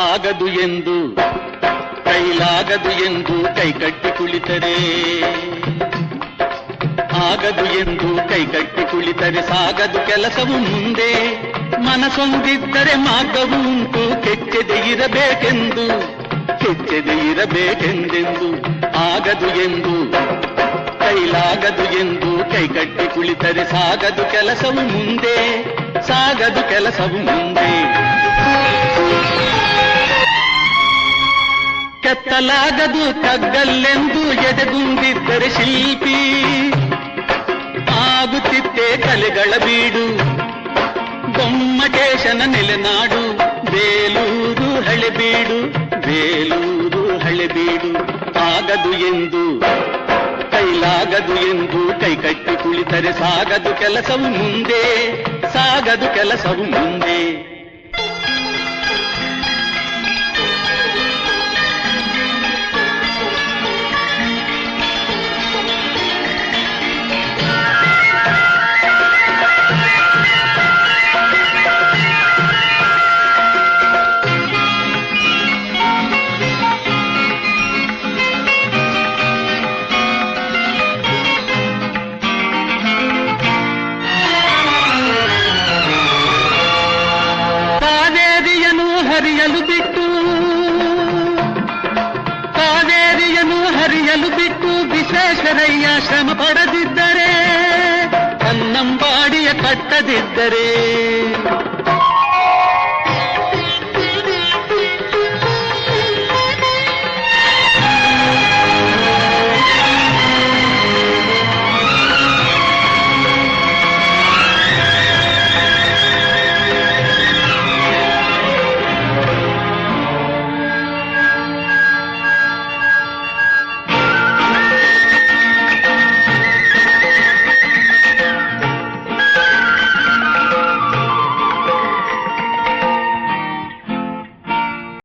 ಆಗದು ಎಂದು ಕೈಲಾಗದು ಎಂದು ಕೈಕಟ್ಟಿ ಕುಳಿತರೆ, ಆಗದು ಎಂದು ಕೈಕಟ್ಟಿ ಕುಳಿತರೆ ಸಾಗದು ಕೆಲಸವು ಮುಂದೆ. ಮನಸೊಂದಿದ್ದರೆ ಮಾರ್ಗವು ಉಂಟು, ಕೆಚ್ಚದೆ ಇರಬೇಕೆಂದು, ಕೆಚ್ಚದೆ ಇರಬೇಕೆಂದೆಂದು. ಆಗದು ಎಂದು ಕೈಲಾಗದು ಎಂದು ಕೈಕಟ್ಟಿ ಕುಳಿತರೆ ಸಾಗದು ಕೆಲಸವು ಮುಂದೆ, ಸಾಗದು ಕೆಲಸವು ಮುಂದೆ. ಕೆತ್ತಲಾಗದು ಕಗ್ಗಲ್ಲೆಂದು ಎದೆಗುಂದಿದ್ದರೆ ಶಿಲ್ಪಿ, ಆಗುತ್ತಿತ್ತೆ ಕಲೆಗಳ ಬೀಡು. ಗೊಮ್ಮಟೇಶನ ನೆಲೆನಾಡು ಬೇಲೂರು ಹಳೆಬೀಡು, ಬೇಲೂರು ಹಳೆಬೀಡು. ಆಗದು ಎಂದು ಕೈಲಾಗದು ಎಂದು ಕೈಕಟ್ಟಿ ಕುಳಿತರೆ ಸಾಗದು ಕೆಲಸವು ಮುಂದೆ, ಸಾಗದು ಕೆಲಸವು ಮುಂದೆ. ಹರಿಯಲು ಬಿಟ್ಟು ಕಾವೇರಿಯನ್ನು ಹರಿಯಲು ಬಿಟ್ಟು ವಿಶ್ವೇಶ್ವರಯ್ಯ ಶ್ರಮ ಪಡದಿದ್ದರೆ, ಕನ್ನಂಬಾಡಿಯ ಕಟ್ಟದಿದ್ದರೆ